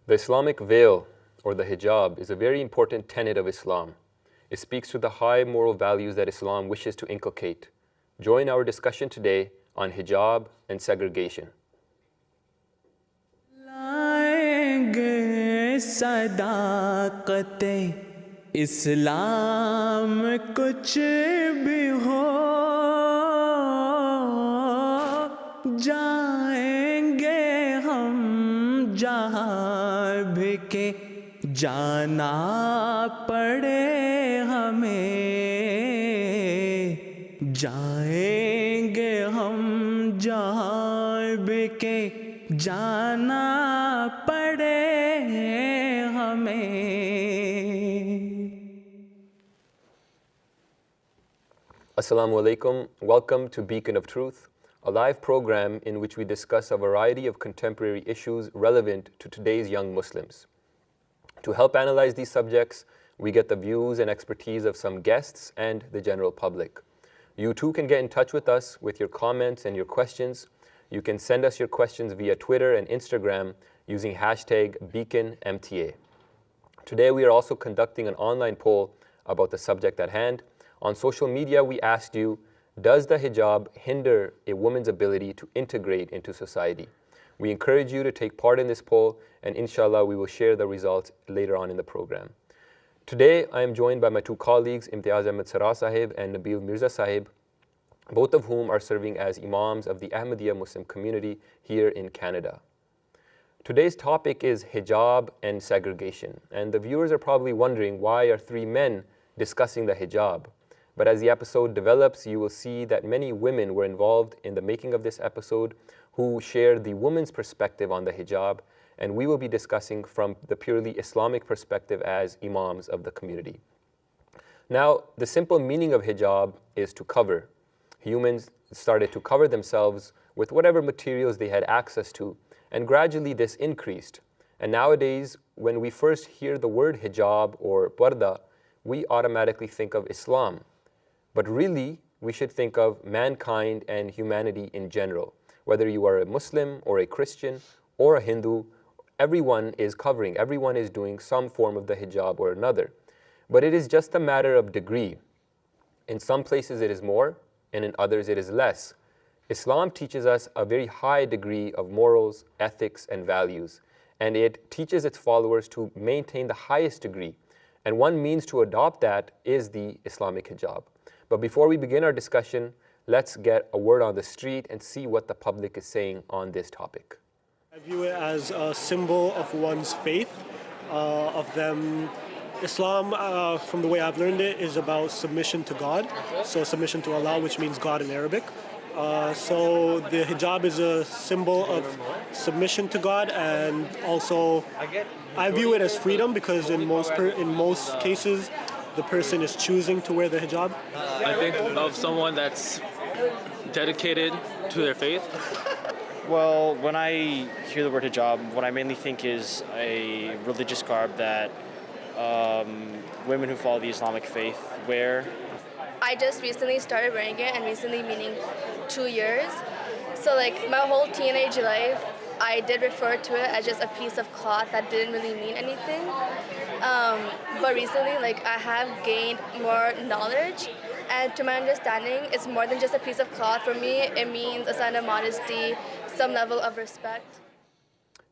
The Islamic veil, or the hijab, is a very important tenet of Islam. It speaks to the high moral values that Islam wishes to inculcate. Join our discussion today on hijab and segregation. इस्लाम कुछ भी हो जाएंगे हम जहाँ भी के जाना पड़े हमें जाएंगे हम जहाँ भी के जाना पड़े हमें. Assalamu alaikum. Welcome to Beacon of Truth, a live program in which we discuss a variety of contemporary issues relevant to today's young Muslims. To help analyze these subjects, we get the views and expertise of some guests and the general public. You too can get in touch with us with your comments and your questions. You can send us your questions via Twitter and Instagram using hashtag BeaconMTA. Today we are also conducting an online poll about the subject at hand. On social media, we asked you, does the hijab hinder a woman's ability to integrate into society? We encourage you to take part in this poll, and inshallah, we will share the results later on in the program. Today, I am joined by my two colleagues, Imtiaz Ahmed Sarah Sahib and Nabil Mirza Sahib, both of whom are serving as imams of the Ahmadiyya Muslim community here in Canada. Today's topic is hijab and segregation, and the viewers are probably wondering, why are three men discussing the hijab? But as the episode develops, you will see that many women were involved in the making of this episode who shared the woman's perspective on the hijab, and we will be discussing from the purely Islamic perspective as imams of the community. Now, the simple meaning of hijab is to cover. Humans started to cover themselves with whatever materials they had access to, and gradually this increased. And nowadays, when we first hear the word hijab or Pardah, we automatically think of Islam. But really, we should think of mankind and humanity in general. Whether you are a Muslim or a Christian or a Hindu, everyone is covering, everyone is doing some form of the hijab or another. But it is just a matter of degree. In some places it is more, and in others it is less. Islam teaches us a very high degree of morals, ethics, and values, and it teaches its followers to maintain the highest degree. And one means to adopt that is the Islamic hijab. But before we begin our discussion, let's get a word on the street and see what the public is saying on this topic. I view it as a symbol of one's faith, of them. Islam, from the way I've learned it, is about submission to God. So submission to Allah, which means God in Arabic. So the hijab is a symbol of submission to God, and also I view it as freedom, because in most cases the person is choosing to wear the hijab. I think of someone that's dedicated to their faith. Well, when I hear the word hijab, what I mainly think is a religious garb that women who follow the Islamic faith wear. I just recently started wearing it, and recently meaning 2 years. So like my whole teenage life, I did refer to it as just a piece of cloth that didn't really mean anything. But recently, like I have gained more knowledge, and to my understanding, it's more than just a piece of cloth. For me, it means a sign of modesty, some level of respect.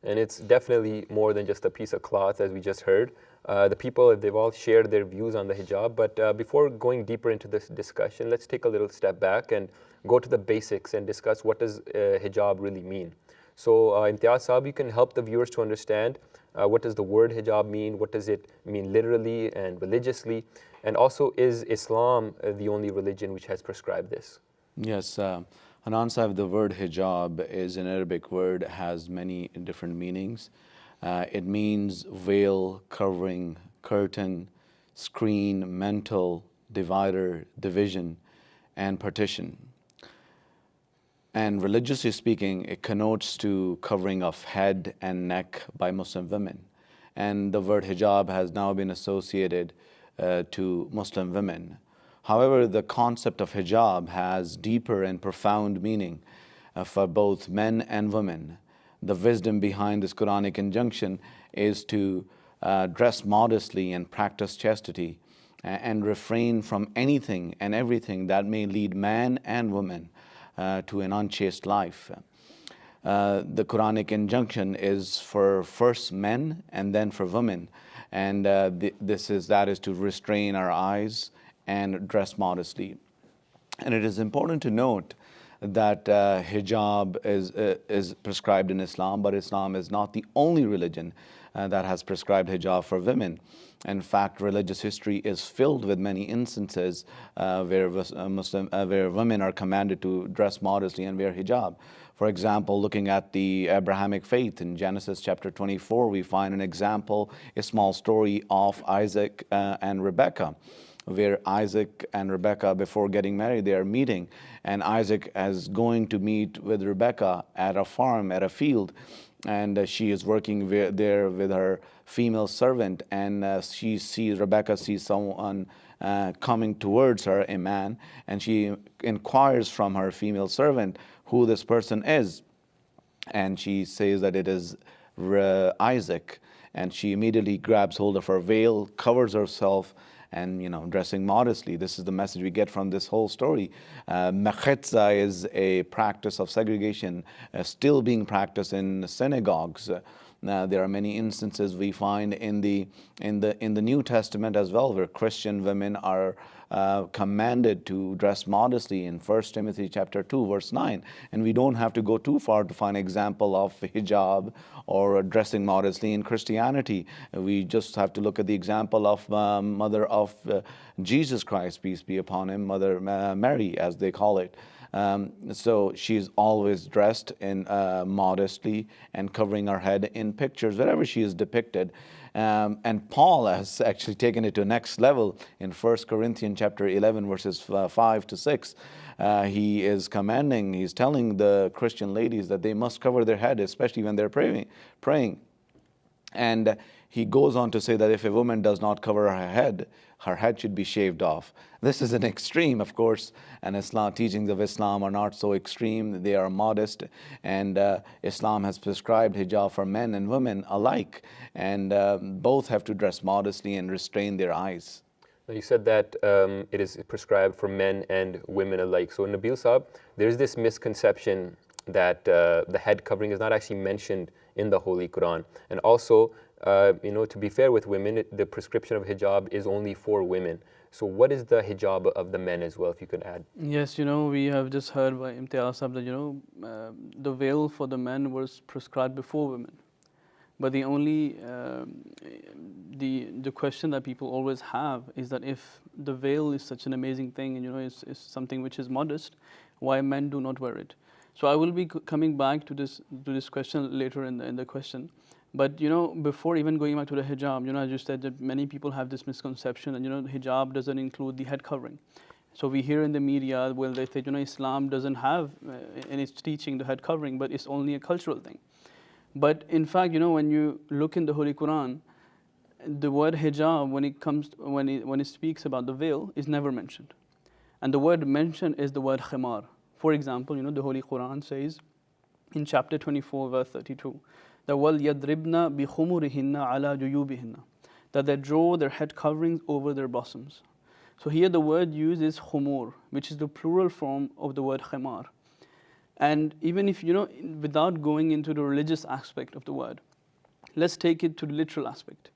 And it's definitely more than just a piece of cloth, as we just heard. The people, they've all shared their views on the hijab, but before going deeper into this discussion, let's take a little step back and go to the basics and discuss what does hijab really mean. So Imtiaz Saab, you can help the viewers to understand what does the word hijab mean, what does it mean literally and religiously, and also is Islam the only religion which has prescribed this? Yes, Hanan Sahib, the word hijab is an Arabic word, has many different meanings. It means veil, covering, curtain, screen, mantle, divider, division, and partition. And religiously speaking, it connotes to covering of head and neck by Muslim women. And the word hijab has now been associated to Muslim women. However, the concept of hijab has deeper and profound meaning for both men and women. the wisdom behind this Quranic injunction is to dress modestly and practice chastity and refrain from anything and everything that may lead man and woman to an unchaste life. The Quranic injunction is for first men and then for women, and that is to restrain our eyes and dress modestly. And it is important to note that hijab is prescribed in Islam, but Islam is not the only religion that has prescribed hijab for women. In fact, religious history is filled with many instances where women are commanded to dress modestly and wear hijab. For example, looking at the Abrahamic faith in Genesis chapter 24, we find an example, a small story of Isaac and Rebekah, where Isaac and Rebekah, before getting married, they are meeting, and Isaac is going to meet with Rebekah at a farm, at a field, and she is working there with her female servant, and Rebekah sees someone coming towards her, a man, and she inquires from her female servant who this person is, and she says that it is Isaac, and she immediately grabs hold of her veil, covers herself, and dressing modestly. This is the message we get from this whole story. Mekhetza is a practice of segregation still being practiced in synagogues. There are many instances we find in the New Testament as well, where Christian women are commanded to dress modestly in 1 Timothy chapter 2, verse 9. And we don't have to go too far to find an example of hijab or dressing modestly in Christianity. We just have to look at the example of mother of Jesus Christ, peace be upon him, Mother Mary, as they call it. So she's always dressed in modestly and covering her head in pictures wherever she is depicted. And Paul has actually taken it to the next level in 1 Corinthians chapter 11, verses 5 to 6. He is commanding, he's telling the Christian ladies that they must cover their head, especially when they're praying. And he goes on to say that if a woman does not cover her head should be shaved off. This is an extreme, of course, and teachings of Islam are not so extreme. They are modest, and Islam has prescribed hijab for men and women alike, and both have to dress modestly and restrain their eyes. Now you said that it is prescribed for men and women alike. So Nabil Saab, there's this misconception that the head covering is not actually mentioned in the Holy Quran. And also, to be fair with women, the prescription of hijab is only for women. So what is the hijab of the men as well, if you could add? Yes, we have just heard by Imtiaz Sahab that, the veil for the men was prescribed before women. But the only, the question that people always have is that if the veil is such an amazing thing and, is something which is modest, why men do not wear it? So I will be coming back to this question later in the question. But before even going back to the hijab, as you said, that many people have this misconception, and the hijab doesn't include the head covering. So we hear in the media, well, they say, Islam doesn't have in its teaching the head covering, but it's only a cultural thing. But in fact, when you look in the Holy Quran, the word hijab, when it speaks about the veil, is never mentioned, and the word mentioned is the word khimar. For example, the Holy Quran says in chapter 24, verse 32. That وَلْيَضْرِبْنَ بِخُمُرِهِنَّ عَلَى جُيُوبِهِنَّ, that they draw their head coverings over their bosoms. So here the word used is khumur, which is the plural form of the word khimar. And even if, without going into the religious aspect of the word, let's take it to the literal aspect.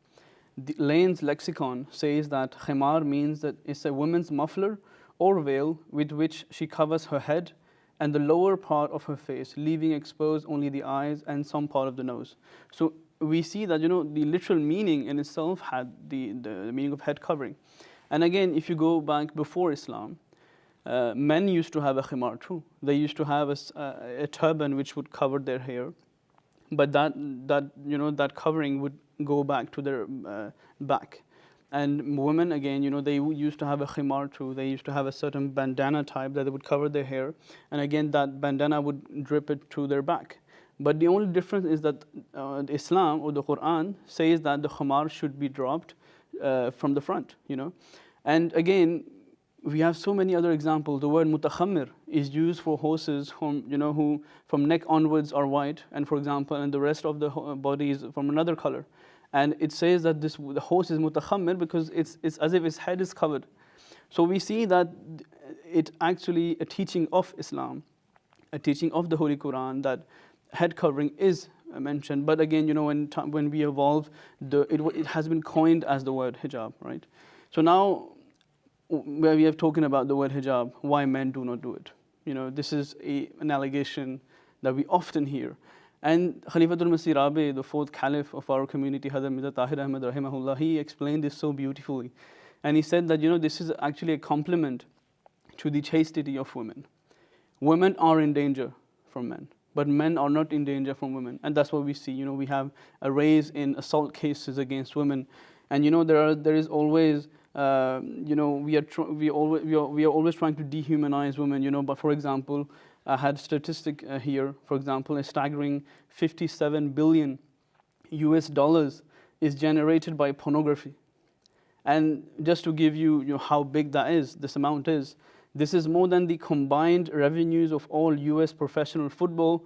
The Lane's lexicon says that khimar means that it's a woman's muffler or veil with which she covers her head and the lower part of her face, leaving exposed only the eyes and some part of the nose. So we see that, the literal meaning in itself had the meaning of head covering. And again, if you go back before Islam, men used to have a khimar too. They used to have a turban which would cover their hair, but that covering would go back to their back. And women, again, they used to have a khimar too. They used to have a certain bandana type that they would cover their hair. And again, that bandana would drip it to their back. But the only difference is that Islam or the Quran says that the khimar should be dropped from the front, And again, we have so many other examples. The word mutakhammir is used for horses whom, who from neck onwards are white, and for example, and the rest of the body is from another color. And it says that the horse is mutakhammir because it's as if its head is covered. So we see that it actually a teaching of Islam, a teaching of the Holy Quran, that head covering is mentioned. But again, when we evolve, it has been coined as the word hijab, right? So now, where we have spoken about the word hijab, why men do not do it. This is an allegation that we often hear. And Khalifatul Masih Rabi, the fourth caliph of our community, Hazrat Mirza Tahir Ahmad rahimahullah, he explained this so beautifully. And he said that, this is actually a compliment to the chastity of women. Women are in danger from men, but men are not in danger from women. And that's what we see. We have a rise in assault cases against women. And there is always we are always trying to dehumanize women. But for example, I had a statistic here. For example, a staggering $57 billion is generated by pornography. And just to give you, how big that is, this amount is, this is more than the combined revenues of all US professional football,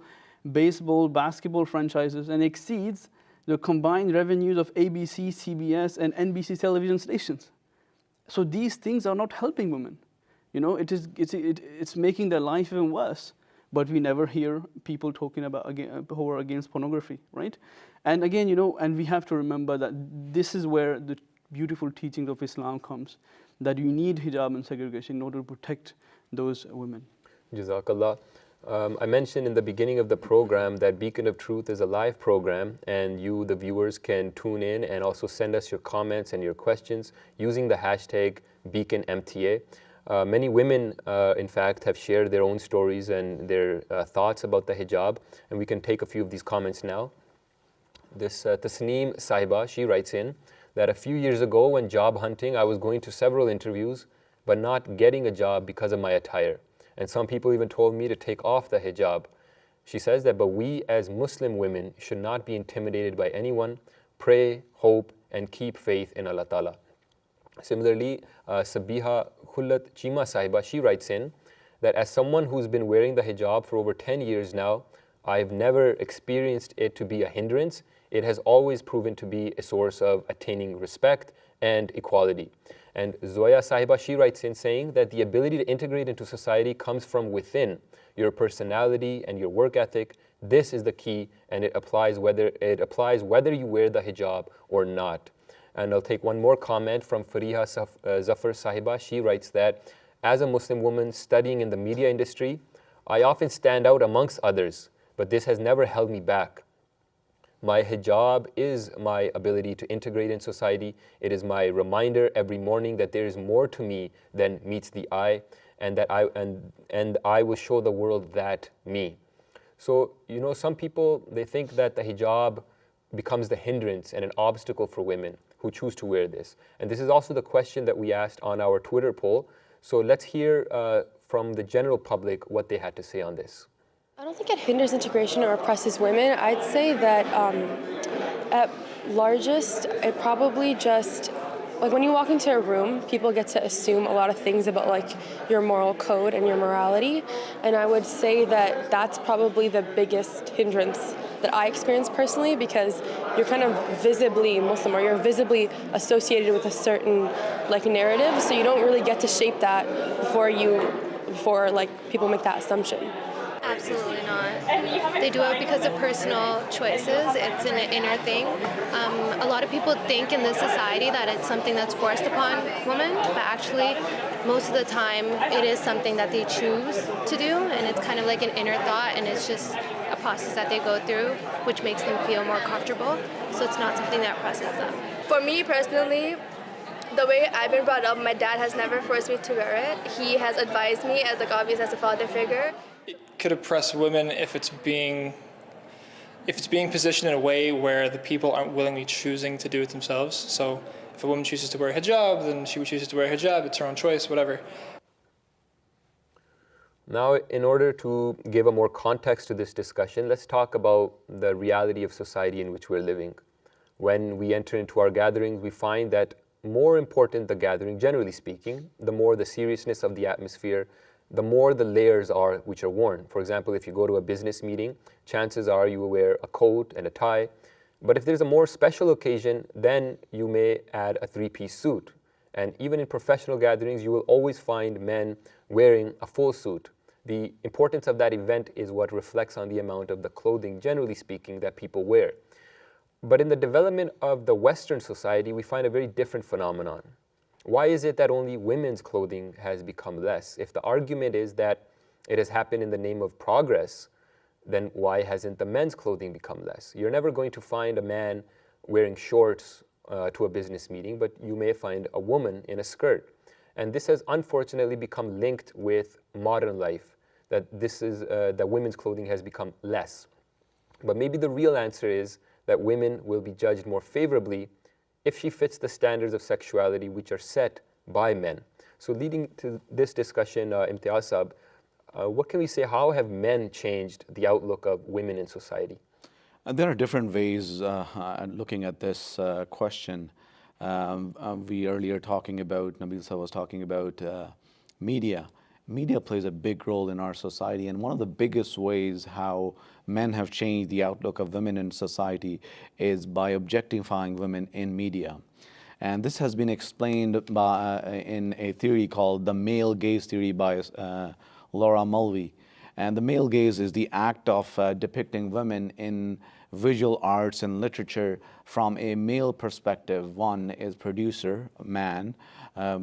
baseball, basketball franchises, and exceeds the combined revenues of ABC, CBS, and NBC television stations. So these things are not helping women. It's making their life even worse. But we never hear people talking about who are against pornography, right? And again, and we have to remember that this is where the beautiful teachings of Islam comes, that you need hijab and segregation in order to protect those women. Jazakallah. I mentioned in the beginning of the program that Beacon of Truth is a live program, and you, the viewers, can tune in and also send us your comments and your questions using the hashtag BeaconMTA. Many women, in fact, have shared their own stories and their thoughts about the hijab, and we can take a few of these comments now. This Tasneem Sahiba, she writes in that a few years ago when job hunting, I was going to several interviews, but not getting a job because of my attire. And some people even told me to take off the hijab. She says that, but we as Muslim women should not be intimidated by anyone. Pray, hope, and keep faith in Allah Ta'ala. Similarly, Sabiha Khullat Chima Sahiba, she writes in that as someone who's been wearing the hijab for over 10 years now, I've never experienced it to be a hindrance. It has always proven to be a source of attaining respect and equality. And Zoya Sahiba, she writes in saying that the ability to integrate into society comes from within, your personality and your work ethic. This is the key, and it applies whether you wear the hijab or not. And I'll take one more comment from Fariha Zafar Sahiba. She writes that as a Muslim woman studying in the media industry, I often stand out amongst others, but this has never held me back. My hijab is my ability to integrate in society. It is my reminder every morning that there is more to me than meets the eye, and that I will show the world that me. So, some people, they think that the hijab becomes the hindrance and an obstacle for women who choose to wear this. And this is also the question that we asked on our Twitter poll. So let's hear from the general public what they had to say on this. I don't think it hinders integration or oppresses women. I'd say that at largest, it probably just, when you walk into a room, people get to assume a lot of things about your moral code and your morality. And I would say that that's probably the biggest hindrance that I experience personally, because you're kind of visibly Muslim, or you're visibly associated with a certain narrative, so you don't really get to shape that before people make that assumption. Absolutely not. They do it because of personal choices. It's an inner thing. A lot of people think in this society that it's something that's forced upon women, but actually most of the time it is something that they choose to do, and it's kind of like an inner thought, and it's just a process that they go through, which makes them feel more comfortable. So it's not something that oppresses them. For me personally, the way I've been brought up, my dad has never forced me to wear it. He has advised me as obviously as a father figure. It could oppress women if it's being positioned in a way where the people aren't willingly choosing to do it themselves. So if a woman chooses to wear a hijab, then she chooses to wear a hijab. It's her own choice, whatever. Now, in order to give a more context to this discussion, let's talk about the reality of society in which we're living. When we enter into our gatherings, we find that more important the gathering, generally speaking, the more the seriousness of the atmosphere, the more the layers are which are worn. For example, if you go to a business meeting, chances are you will wear a coat and a tie. But if there's a more special occasion, then you may add a three-piece suit. And even in professional gatherings, you will always find men wearing a full suit. The importance of that event is what reflects on the amount of the clothing, generally speaking, that people wear. But in the development of the Western society, we find a very different phenomenon. Why is it that only women's clothing has become less? If the argument is that it has happened in the name of progress, then why hasn't the men's clothing become less? You're never going to find a man wearing shorts to a business meeting, but you may find a woman in a skirt. And this has unfortunately become linked with modern life, that that women's clothing has become less. But maybe the real answer is that women will be judged more favorably if she fits the standards of sexuality which are set by men. So leading to this discussion, Imtiaz Saab, what can we say, how have men changed the outlook of women in society? There are different ways looking at this question. We earlier talking about, Nabil Sahab was talking about media. Media plays a big role in our society, and one of the biggest ways how men have changed the outlook of women in society is by objectifying women in media. And this has been explained in a theory called the male gaze theory by Laura Mulvey. And the male gaze is the act of depicting women in visual arts and literature from a male perspective. One is producer, man,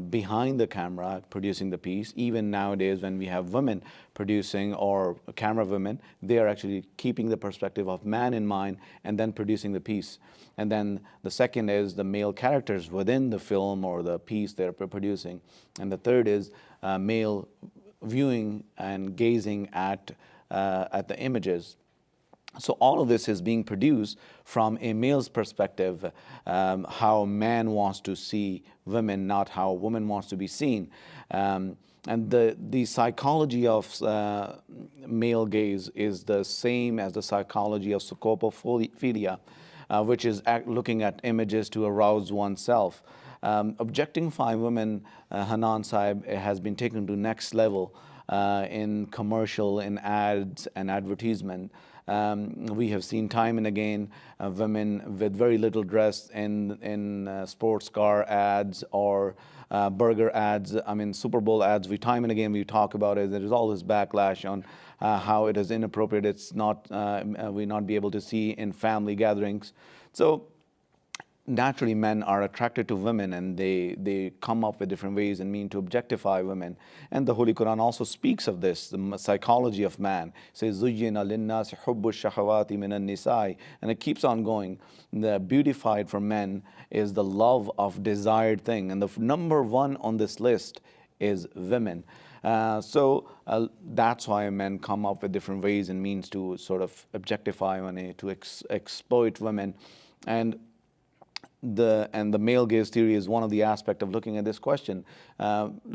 behind the camera producing the piece. Even nowadays when we have women producing or camera women, they are actually keeping the perspective of man in mind and then producing the piece. And then the second is the male characters within the film or the piece they're producing. And the third is male viewing and gazing at the images. So all of this is being produced from a male's perspective, how man wants to see women, not how a woman wants to be seen. And the psychology of male gaze is the same as the psychology of scopophilia, which is looking at images to arouse oneself. Objectifying women, Hanan Saib, has been taken to next level in commercial, in ads and advertisement. We have seen time and again women with very little dress in sports car ads or burger ads, Super Bowl ads. Time and again we talk about it. There is all this backlash on how it is inappropriate. It's not, we not be able to see in family gatherings. So naturally men are attracted to women, and they come up with different ways and mean to objectify women. And the Holy Quran also speaks of this, the psychology of man. It says, زُيِّنَ لِلنَّاسِ حُبُّ الشَّهَوَاتِ مِنَ النِّسَاءِ, and it keeps on going. The beautified for men is the love of desired thing, and the number one on this list is women. So that's why men come up with different ways and means to sort of objectify women, to exploit women. And the male gaze theory is one of the aspects of looking at this question.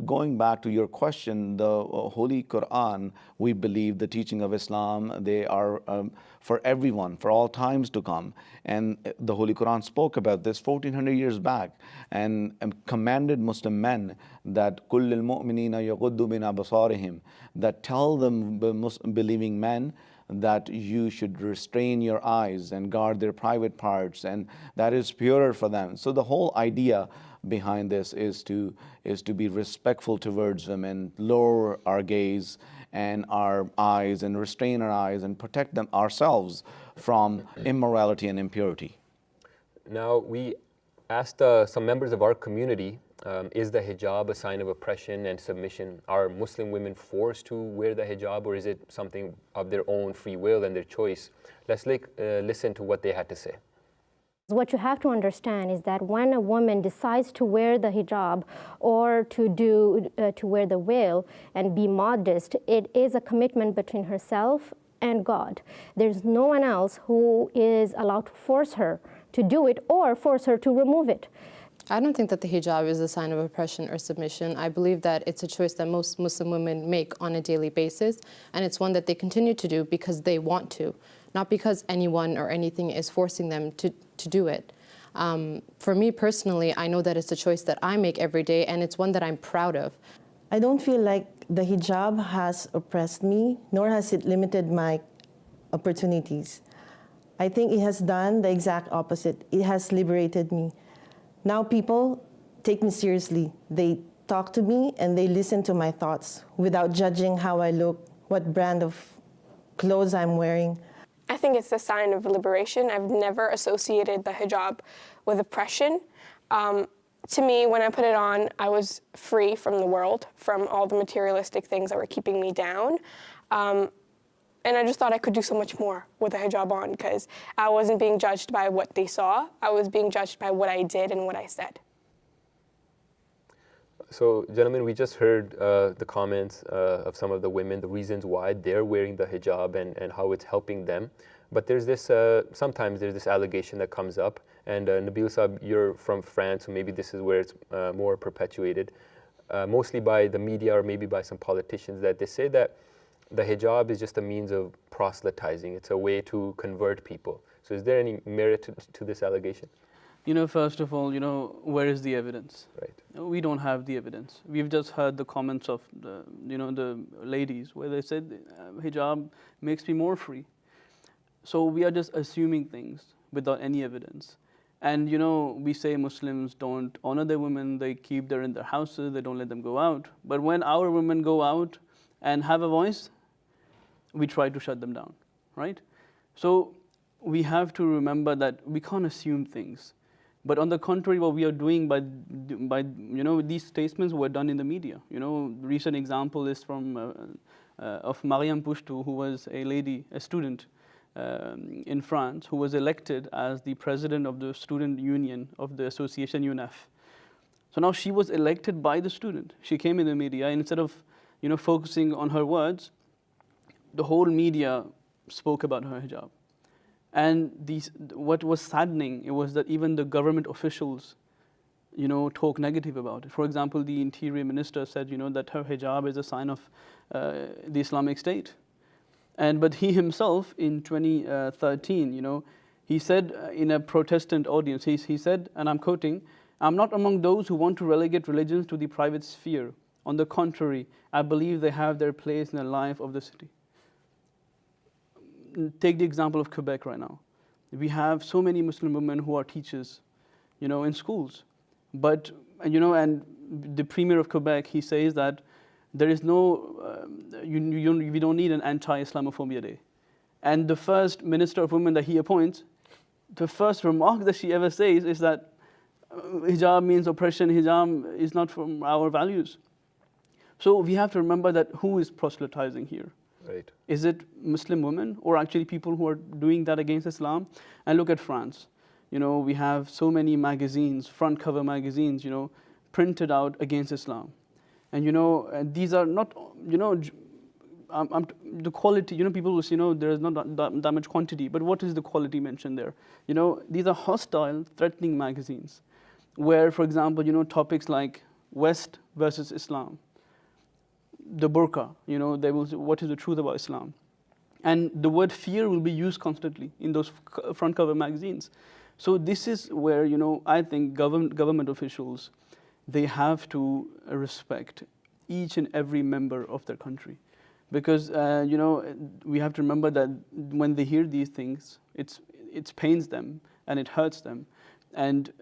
Going back to your question, the Holy Quran, we believe the teaching of Islam, they are for everyone, for all times to come. And the Holy Quran spoke about this 1400 years back and commanded Muslim men that كُلِّ الْمُؤْمِنِينَ يَغُضُّ مِنْ أَبْصَارِهِم, that tell them, believing men, that you should restrain your eyes and guard their private parts, and that is purer for them. So the whole idea behind this is to be respectful towards women, lower our gaze and our eyes and restrain our eyes and protect them ourselves from immorality and impurity. Now, we asked some members of our community, is the hijab a sign of oppression and submission? Are Muslim women forced to wear the hijab, or is it something of their own free will and their choice? Let's listen to what they had to say. What you have to understand is that when a woman decides to wear the hijab or to wear the veil and be modest, it is a commitment between herself and God. There's no one else who is allowed to force her to do it or force her to remove it. I don't think that the hijab is a sign of oppression or submission. I believe that it's a choice that most Muslim women make on a daily basis, and it's one that they continue to do because they want to, not because anyone or anything is forcing them to do it. For me personally, I know that it's a choice that I make every day, and it's one that I'm proud of. I don't feel like the hijab has oppressed me, nor has it limited my opportunities. I think it has done the exact opposite. It has liberated me. Now people take me seriously. They talk to me and they listen to my thoughts without judging how I look, what brand of clothes I'm wearing. I think it's a sign of liberation. I've never associated the hijab with oppression. To me, when I put it on, I was free from the world, from all the materialistic things that were keeping me down. And I just thought I could do so much more with a hijab on because I wasn't being judged by what they saw. I was being judged by what I did and what I said. So, gentlemen, we just heard the comments of some of the women, the reasons why they're wearing the hijab and how it's helping them. But there's this, sometimes there's this allegation that comes up, and Nabil Saab, you're from France, so maybe this is where it's more perpetuated, mostly by the media or maybe by some politicians, that they say that the hijab is just a means of proselytizing. It's a way to convert people. So is there any merit to this allegation? First of all, where is the evidence? Right. We don't have the evidence. We've just heard the comments of the ladies where they said hijab makes me more free. So we are just assuming things without any evidence. And we say Muslims don't honor their women, they keep them in their houses, they don't let them go out. But when our women go out and have a voice, we try to shut them down, right? So we have to remember that we can't assume things. But on the contrary, what we are doing by these statements were done in the media. Recent example is from of Mariam Pushtu, who was a lady, a student in France, who was elected as the president of the student union of the association UNEF. So now she was elected by the student. She came in the media, and instead of focusing on her words, the whole media spoke about her hijab. And what was saddening, it was that even the government officials, talk negative about it. For example, the interior minister said, that her hijab is a sign of the Islamic State. But he himself, in 2013, he said in a Protestant audience, he said, and I'm quoting, "I'm not among those who want to relegate religions to the private sphere. On the contrary, I believe they have their place in the life of the city." Take the example of Quebec right now. We have so many Muslim women who are teachers, in schools. But, and the Premier of Quebec, he says that there is no, we don't need an anti-Islamophobia day. And the first Minister of Women that he appoints, the first remark that she ever says is that hijab means oppression, hijab is not from our values. So we have to remember that who is proselytizing here? Right. Is it Muslim women or actually people who are doing that against Islam? And look at France. We have so many magazines, front cover magazines, printed out against Islam. And and these are not, the quality, people will say, there is not that much quantity, but what is the quality mentioned there? These are hostile, threatening magazines where, for example, topics like West versus Islam, the burqa, they will say, what is the truth about Islam? And the word fear will be used constantly in those front cover magazines. So this is where, I think government officials, they have to respect each and every member of their country. Because, we have to remember that when they hear these things, it pains them and it hurts them. And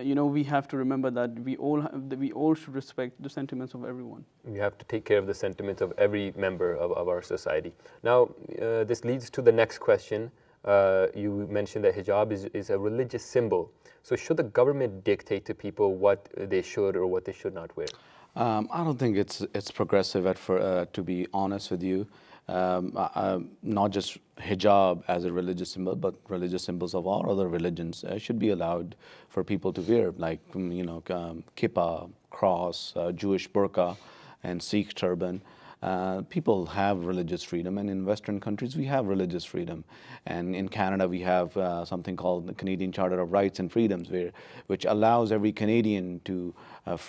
we have to remember that we all should respect the sentiments of everyone. We have to take care of the sentiments of every member of our society. Now, this leads to the next question. You mentioned that hijab is a religious symbol. So should the government dictate to people what they should or what they should not wear? I don't think it's progressive, to be honest with you. Not just hijab as a religious symbol, but religious symbols of all other religions should be allowed for people to wear, like kippah, cross, Jewish burqa, and Sikh turban. People have religious freedom, and in Western countries we have religious freedom. And in Canada we have something called the Canadian Charter of Rights and Freedoms, which allows every Canadian to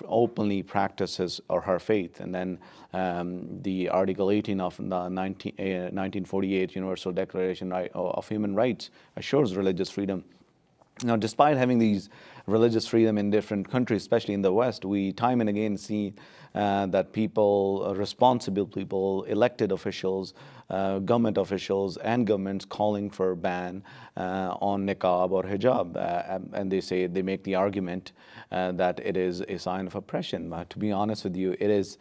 openly practice his or her faith. And then the Article 18 of the 1948 Universal Declaration of Human Rights assures religious freedom. Now, despite having these religious freedom in different countries, especially in the West, we time and again see that people, responsible people, elected officials, government officials and governments calling for a ban on niqab or hijab. And they make the argument that it is a sign of oppression. To be honest with you, it is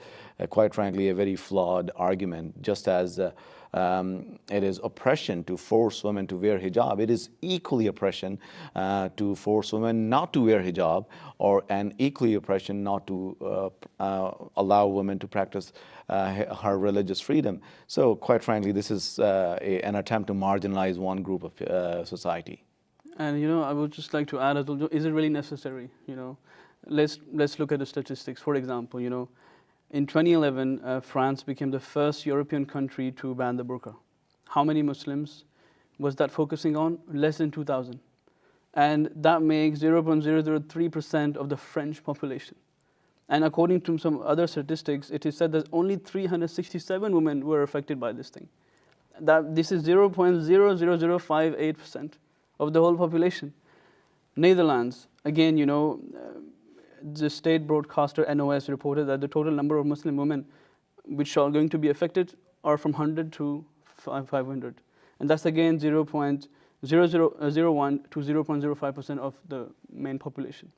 quite frankly a very flawed argument. Just as it is oppression to force women to wear hijab, it is equally oppression to force women not to wear hijab, and equally oppression not to allow women to practice her religious freedom. So quite frankly, this is an attempt to marginalize one group of society. And I would just like to add as well, is it really necessary? Let's look at the statistics. For example, in 2011, France became the first European country to ban the burqa. How many Muslims was that focusing on? Less than 2,000. And that makes 0.003% of the French population. And according to some other statistics, it is said that only 367 women were affected by this thing. This is 0.00058% of the whole population. Netherlands, again, the state broadcaster NOS reported that the total number of Muslim women which are going to be affected are from 100 to 500. And that's again 0.0001 to 0.05% of the main population.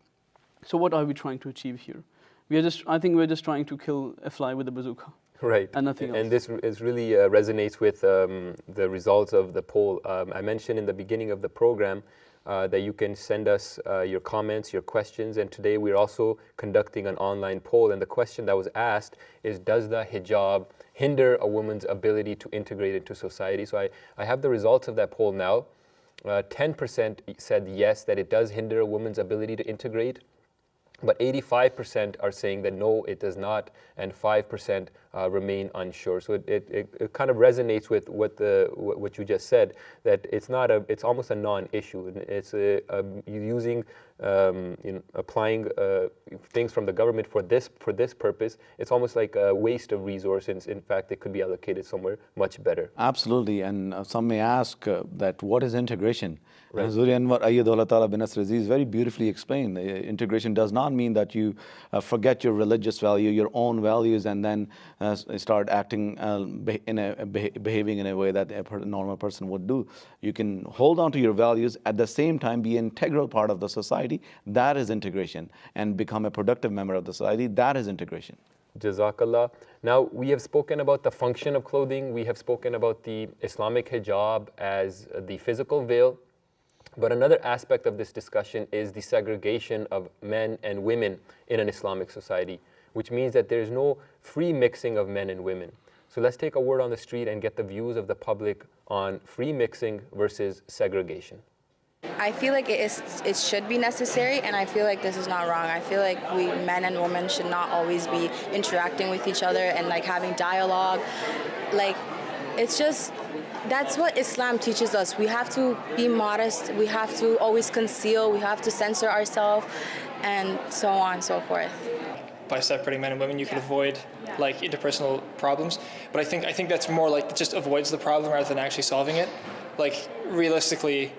So what are we trying to achieve here? I think we're just trying to kill a fly with a bazooka. Right. And nothing else. And this really resonates with the results of the poll. I mentioned in the beginning of the program that you can send us your comments, your questions, and today we're also conducting an online poll, and the question that was asked is, does the hijab hinder a woman's ability to integrate into society? So I have the results of that poll now. 10% said yes, that it does hinder a woman's ability to integrate, but 85% are saying that no, it does not, and 5% remain unsure. So it kind of resonates with what you just said, that it's almost a non-issue. It's using applying things from the government for this purpose. It's almost like a waste of resources. In fact, it could be allocated somewhere much better. Absolutely, and some may ask that what is integration? Right. Hazuri Anwar Ayyadullah Ta'ala bin Nasr Aziz very beautifully explained. Integration does not mean that you forget your religious value, your own values, and then start acting, behaving in a way that a normal person would do. You can hold on to your values, at the same time be an integral part of the society. That is integration. And become a productive member of the society. That is integration. Jazakallah. Now, we have spoken about the function of clothing. We have spoken about the Islamic hijab as the physical veil. But another aspect of this discussion is the segregation of men and women in an Islamic society, which means that there's no free mixing of men and women. So let's take a word on the street and get the views of the public on free mixing versus segregation. I feel like it should be necessary, and I feel like this is not wrong. I feel like we, men and women, should not always be interacting with each other and like having dialogue. Like, it's just, that's what Islam teaches us. We have to be modest, we have to always conceal, we have to censor ourselves, and so on and so forth. By separating men and women, you could avoid like interpersonal problems. But I think that's more like it just avoids the problem rather than actually solving it. Like realistically,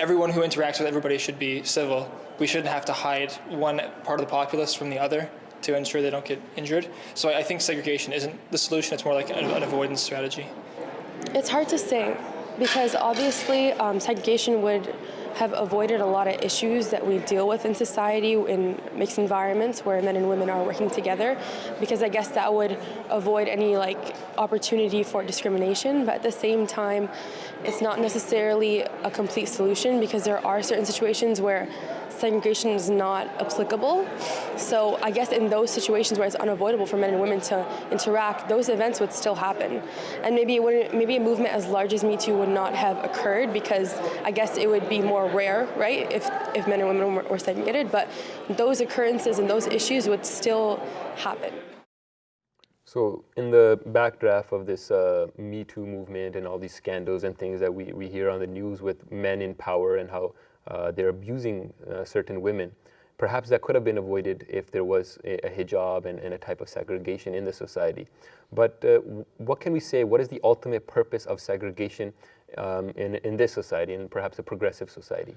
everyone who interacts with everybody should be civil. We shouldn't have to hide one part of the populace from the other to ensure they don't get injured. So I think segregation isn't the solution. It's more like an avoidance strategy. It's hard to say because obviously segregation would have avoided a lot of issues that we deal with in society in mixed environments where men and women are working together, because I guess that would avoid any like opportunity for discrimination. But at the same time, it's not necessarily a complete solution because there are certain situations where segregation is not applicable. So I guess in those situations where it's unavoidable for men and women to interact, those events would still happen. And maybe a movement as large as Me Too would not have occurred because I guess it would be more rare, right, if men and women were segregated, but those occurrences and those issues would still happen. So in the backdraft of this Me Too movement and all these scandals and things that we hear on the news with men in power and how they're abusing certain women, perhaps that could have been avoided if there was a hijab and a type of segregation in the society. But what can we say? What is the ultimate purpose of segregation in this society and perhaps a progressive society?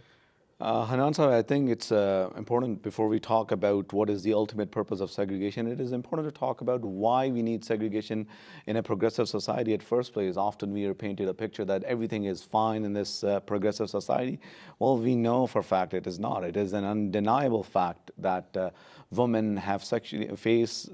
Hanan Sahib, I think it's important before we talk about what is the ultimate purpose of segregation, it is important to talk about why we need segregation in a progressive society at first place. Often we are painted a picture that everything is fine in this progressive society. Well, we know for a fact it is not. It is an undeniable fact that women have faced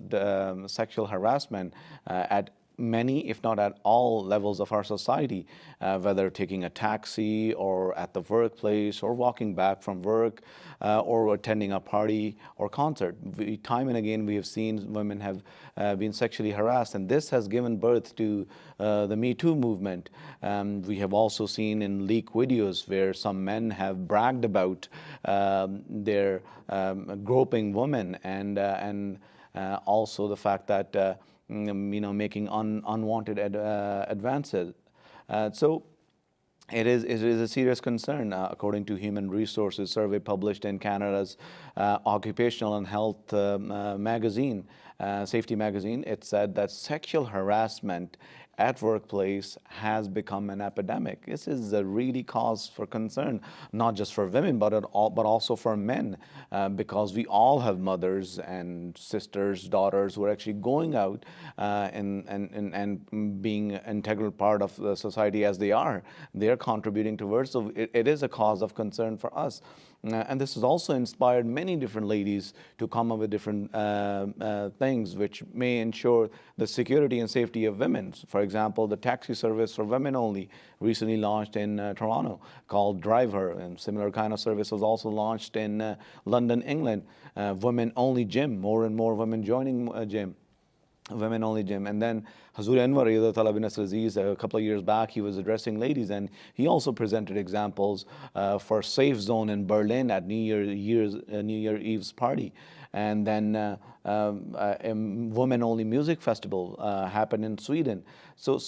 sexual harassment at many, if not at all levels of our society, whether taking a taxi or at the workplace or walking back from work or attending a party or concert. Time and again we have seen women have been sexually harassed, and this has given birth to the Me Too movement. We have also seen in leak videos where some men have bragged about their groping women, and also the fact that making unwanted advances. So it is a serious concern. According to Human Resources survey published in Canada's Occupational and Health magazine, Safety magazine, it said that sexual harassment at workplace has become an epidemic. This is a really cause for concern, not just for women, but also for men, because we all have mothers and sisters, daughters who are actually going out and being an integral part of the society as they are. They're contributing towards, so it is a cause of concern for us. And this has also inspired many different ladies to come up with different things which may ensure the security and safety of women. For example, the taxi service for women only recently launched in Toronto called Driver, and similar kind of service was also launched in London, England. Women only gym, more and more women joining gym. Women only gym. And then Hazur Anwar bin Nasr Aziz, a couple of years back, he was addressing ladies, and he also presented examples for Safe Zone in Berlin at New Year Eve's party. And then a women-only music festival happened in Sweden. So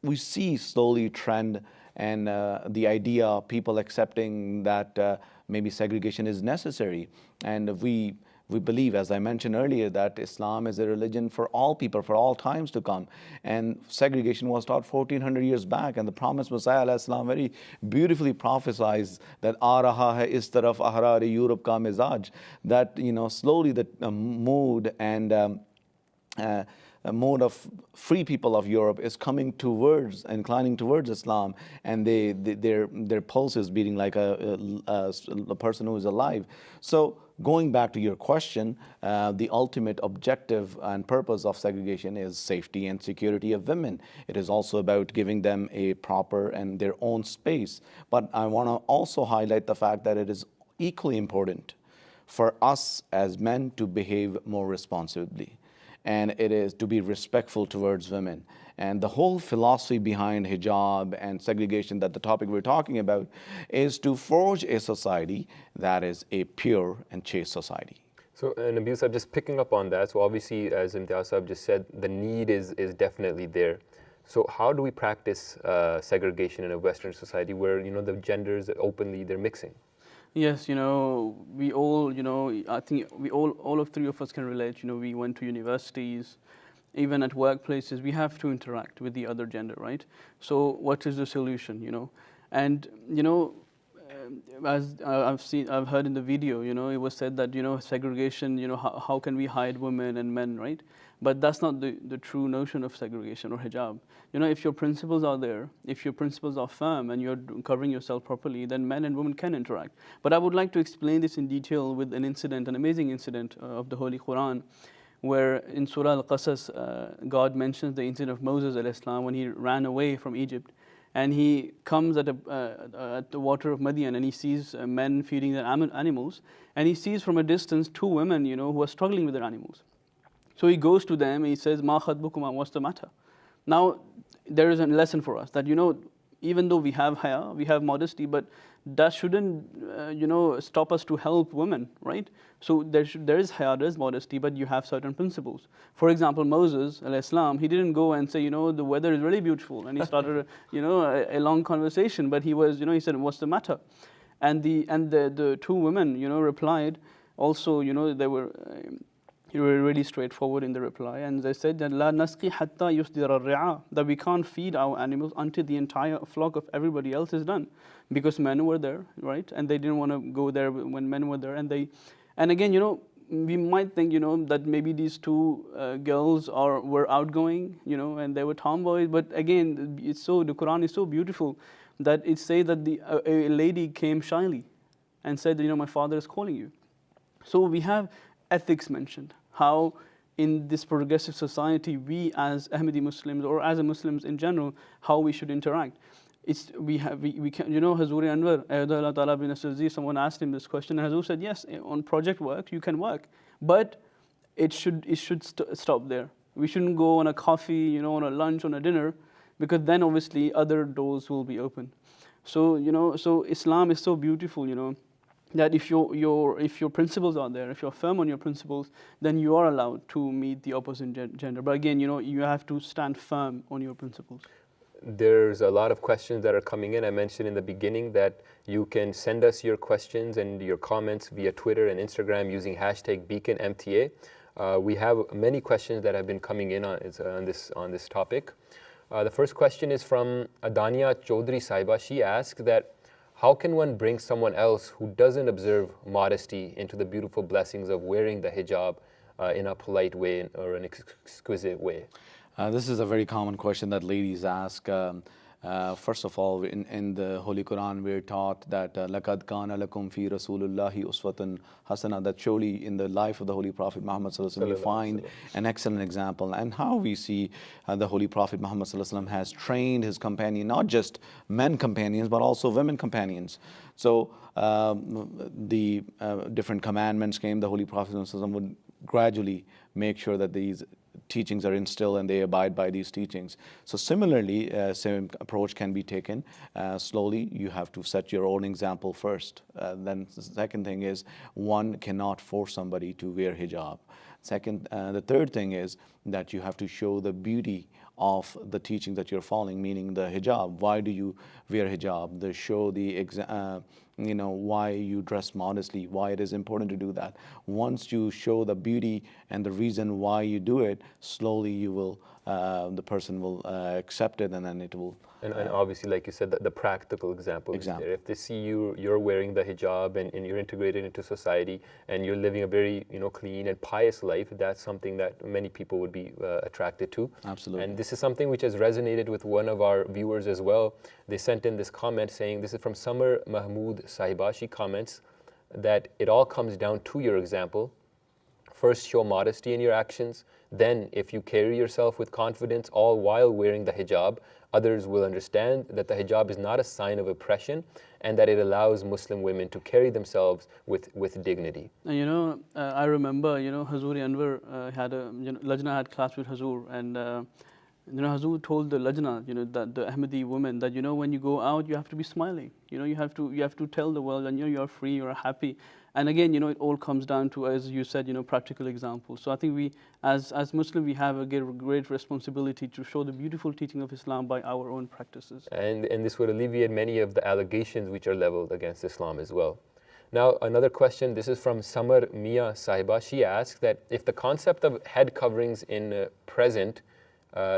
we see slowly trend and the idea of people accepting that maybe segregation is necessary. And we believe, as I mentioned earlier, that Islam is a religion for all people, for all times to come. And segregation was taught 1400 years back, and the promised Messiah ﷺ very beautifully prophesies that "Aa raha hai is taraf ahrar-e Europe ka mizaj," that slowly the mood and a mode of free people of Europe is coming towards, inclining towards Islam, and their pulse is beating like a person who is alive. So going back to your question, the ultimate objective and purpose of segregation is safety and security of women. It is also about giving them a proper and their own space. But I want to also highlight the fact that it is equally important for us as men to behave more responsibly, and it is to be respectful towards women. And the whole philosophy behind hijab and segregation, that the topic we're talking about, is to forge a society that is a pure and chaste society. So, Nabil Sahib, just picking up on that, so obviously, as Imtiaz Sahib just said, the need is definitely there. So how do we practice segregation in a Western society where, the genders openly, they're mixing? Yes, we all, I think all of three of us can relate. We went to universities, even at workplaces, we have to interact with the other gender, right? So what is the solution, And, as I've heard in the video, it was said that, segregation, how can we hide women and men, right? But that's not the true notion of segregation or hijab. If your principles are there, if your principles are firm and you're covering yourself properly, then men and women can interact. But I would like to explain this in detail with an amazing incident of the Holy Quran, where in Surah Al-Qasas, God mentions the incident of Moses ﷺ when he ran away from Egypt. And he comes at the water of Madian, and he sees men feeding their animals. And he sees from a distance two women, who are struggling with their animals. So he goes to them and he says, "Ma khatbukuma," what's the matter? Now, there is a lesson for us that, even though we have haya, we have modesty, but that shouldn't, stop us to help women, right? So there is haya, there is modesty, but you have certain principles. For example, Moses ﷺ, he didn't go and say, the weather is really beautiful, and he started, a long conversation. But he was, he said, "What's the matter?" And the two women, replied. Also, they were You were really straightforward in the reply, and they said that لا نسقي حتى يصدر الرعاء, that we can't feed our animals until the entire flock of everybody else is done, because men were there, right? And they didn't want to go there when men were there, and again, we might think, that maybe these two girls were outgoing, and they were tomboys, but again, the Quran is so beautiful that it says that a lady came shyly and said, my father is calling you. So we have ethics mentioned, how in this progressive society, we as Ahmadi Muslims or as Muslims in general, how we should interact. We can, Hazuri Anwar, Ayatollah Ta'ala bin Nasir, someone asked him this question, and Hazur said, yes, on project work, you can work, but it should stop there. We shouldn't go on a coffee, on a lunch, on a dinner, because then obviously other doors will be open. So, so Islam is so beautiful, that if your principles are there, if you're firm on your principles, then you are allowed to meet the opposite gender. But again, you have to stand firm on your principles. There's a lot of questions that are coming in. I mentioned in the beginning that you can send us your questions and your comments via Twitter and Instagram using hashtag BeaconMTA. We have many questions that have been coming in on this topic. The first question is from Adania Chaudhry Saiba. She asks that, how can one bring someone else who doesn't observe modesty into the beautiful blessings of wearing the hijab in a polite way or an exquisite way? This is a very common question that ladies ask. First of all, in the Holy Quran, we're taught that لَقَدْ كَانَ لَكُمْ فِي رَسُولِ اللَّهِ أُسْوَةٌ حَسَنَةٌ, that surely in the life of the Holy Prophet Muhammad sallallahu alaihi wasallam, you find an excellent example. And how we see the Holy Prophet Muhammad sallallahu alaihi wasallam has trained his companion, not just men companions, but also women companions. So the different commandments came, the Holy Prophet sallallahu alaihi wasallam would gradually make sure that these teachings are instilled and they abide by these teachings. So similarly, same approach can be taken. Slowly, you have to set your own example first. Then the second thing is, one cannot force somebody to wear hijab. Second, the third thing is that you have to show the beauty of the teaching that you're following, meaning the hijab. Why do you wear hijab? They show the why you dress modestly, why it is important to do that. Once you show the beauty and the reason why you do it, slowly you will, the person will accept it, and then it will. And obviously, like you said, the practical example is there. If they see you're wearing the hijab and you're integrated into society and you're living a very clean and pious life, that's something that many people would be attracted to. Absolutely. And this is something which has resonated with one of our viewers as well. They sent in this comment saying, this is from Samar Mahmood Sahiba. She comments that it all comes down to your example. First, show modesty in your actions. Then, if you carry yourself with confidence, all while wearing the hijab, others will understand that the hijab is not a sign of oppression and that it allows Muslim women to carry themselves with dignity. And I remember, Hazuri Anwar Lajna had class with Hazur, and Hazur told the Lajna, that the Ahmadi women, that when you go out, you have to be smiling. You have to tell the world, and you're free, you're happy. And again, it all comes down to, as you said, practical examples. So I think we, as Muslims, we have a great responsibility to show the beautiful teaching of Islam by our own practices. And this would alleviate many of the allegations which are leveled against Islam as well. Now, another question, this is from Samar Mia Sahiba. She asks that if the concept of head coverings is present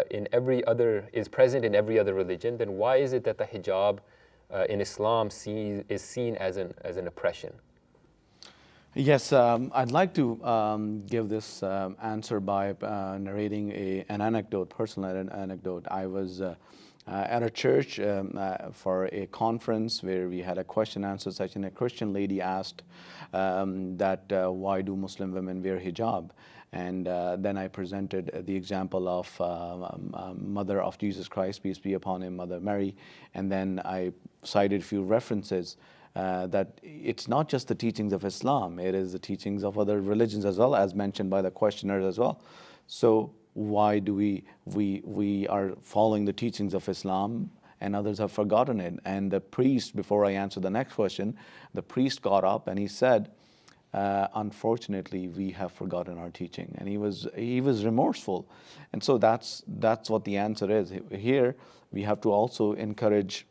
in every other religion, then why is it that the hijab in Islam is seen as an oppression? Yes, I'd like to give this answer by narrating an anecdote, personal anecdote. I was at a church for a conference where we had a question answer session. A Christian lady asked that why do Muslim women wear hijab? And then I presented the example of Mother of Jesus Christ, peace be upon him, Mother Mary, and then I cited a few references that it's not just the teachings of Islam, it is the teachings of other religions as well, as mentioned by the questioners as well. So why do we are following the teachings of Islam and others have forgotten it? And the priest, before I answer the next question, the priest got up and he said, unfortunately, we have forgotten our teaching. And he was remorseful. And so that's what the answer is. Here, we have to also encourage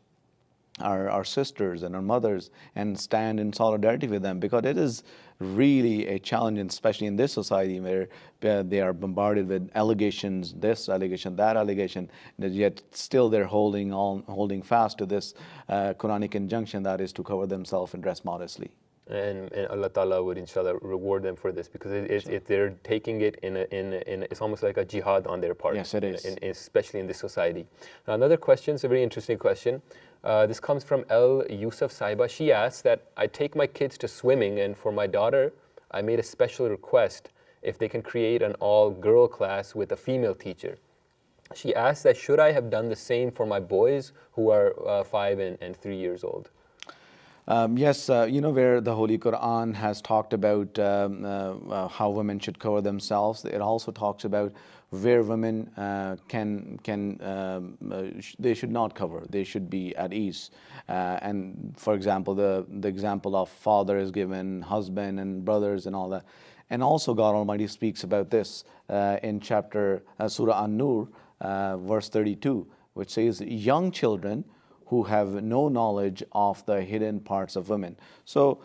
our sisters and our mothers and stand in solidarity with them, because it is really a challenge, especially in this society where they are bombarded with allegations, this allegation, that allegation, and yet still they're holding fast to this Quranic injunction, that is to cover themselves and dress modestly. And Allah Ta'ala would inshallah reward them for this, because they're taking it it's almost like a jihad on their part. Yes, it is. Especially in this society. Now, another question, it's a very interesting question. This comes from El Yusuf Saiba. She asks that I take my kids to swimming, and for my daughter, I made a special request if they can create an all-girl class with a female teacher. She asks that should I have done the same for my boys who are 5 and 3 years old? Yes, where the Holy Quran has talked about how women should cover themselves. It also talks about where women they should not cover. They should be at ease. And for example, the example of father is given, husband and brothers and all that. And also God Almighty speaks about this in chapter Surah An-Nur, verse 32, which says, young children who have no knowledge of the hidden parts of women. So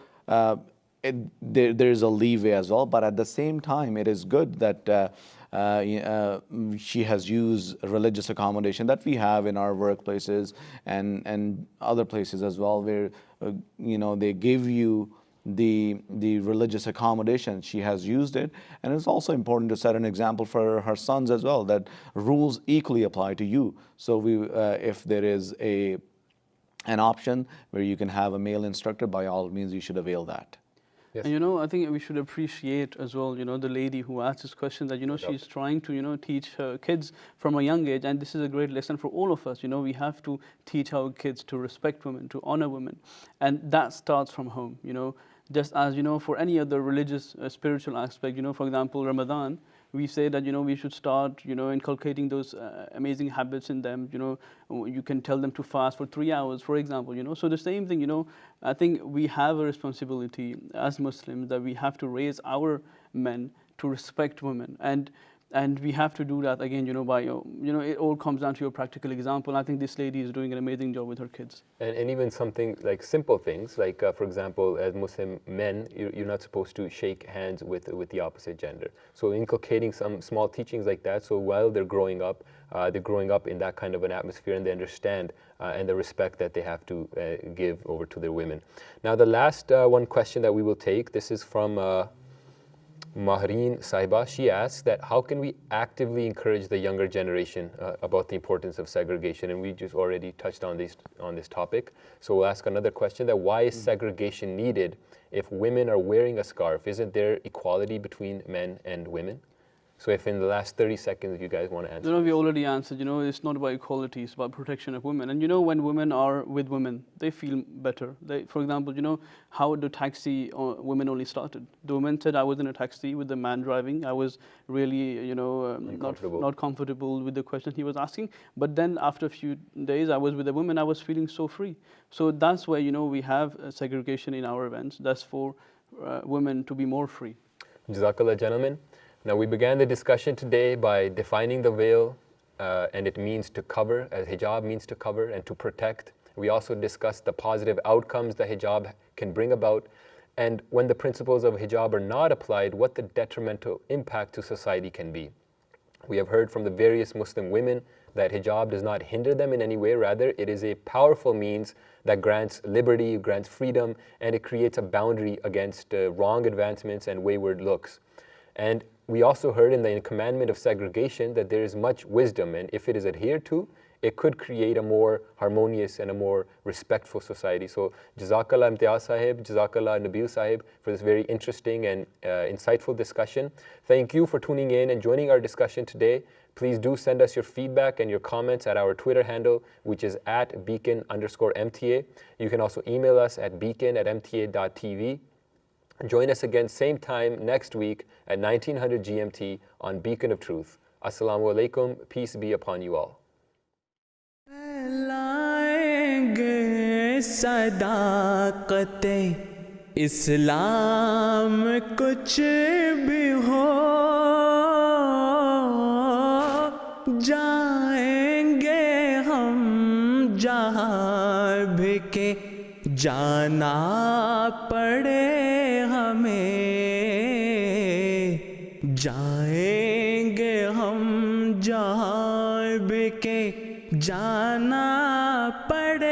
there's a leeway as well, but at the same time, it is good that she has used religious accommodation that we have in our workplaces and other places as well, where they give you the religious accommodation. She has used it, and it's also important to set an example for her sons as well, that rules equally apply to you. So if there is an option where you can have a male instructor, by all means you should avail that. Yes. And I think we should appreciate as well, the lady who asked this question, that she's trying to teach her kids from a young age, and this is a great lesson for all of us. We have to teach our kids to respect women, to honor women, and that starts from home. Just as for any other religious spiritual aspect, for example, Ramadan, we say that we should start inculcating those amazing habits in them. You can tell them to fast for 3 hours, for example. So the same thing. I think we have a responsibility as Muslims that we have to raise our men to respect women, and we have to do that again. By it all comes down to your practical example. I think this lady is doing an amazing job with her kids. And even something like simple things, like for example, as Muslim men, you're not supposed to shake hands with the opposite gender. So inculcating some small teachings like that, so while they're growing up in that kind of an atmosphere, and they understand and the respect that they have to give over to their women. Now, the last one question that we will take, this is from Mahreen Saiba. She asks that how can we actively encourage the younger generation about the importance of segregation? And we just already touched on this topic. So we'll ask another question, that why is segregation needed if women are wearing a scarf? Isn't there equality between men and women? So if in the last 30 seconds you guys want to answer. We already answered, it's not about equality, it's about protection of women. And when women are with women, they feel better. For example, how the taxi women only started. The woman said, I was in a taxi with the man driving. I was really, not comfortable with the questions he was asking. But then after a few days, I was with a woman, I was feeling so free. So that's why, we have segregation in our events. That's for women to be more free. Jazakallah, gentlemen. Now, we began the discussion today by defining the veil, and it means to cover, as hijab means to cover and to protect. We also discussed the positive outcomes that hijab can bring about, and when the principles of hijab are not applied, what the detrimental impact to society can be. We have heard from the various Muslim women that hijab does not hinder them in any way. Rather, it is a powerful means that grants liberty, grants freedom, and it creates a boundary against wrong advancements and wayward looks. And we also heard in the commandment of segregation that there is much wisdom, and if it is adhered to, it could create a more harmonious and a more respectful society. So Jazakallah Imtiaz Sahib, Jazakallah Nabil Sahib for this very interesting and insightful discussion. Thank you for tuning in and joining our discussion today. Please do send us your feedback and your comments at our Twitter handle, which is @beacon_MTA. You can also email us at beacon@mta.tv. Join us again same time next week at 1900 GMT on Beacon of Truth. Assalamu alaikum. Peace be upon you all. इस्लाम कुछ भी हो जाएंगे हम जहाँ بھی کہ جانا پڑے ہمیں جائیں گے ہم جہاں بھی کہ جانا پڑے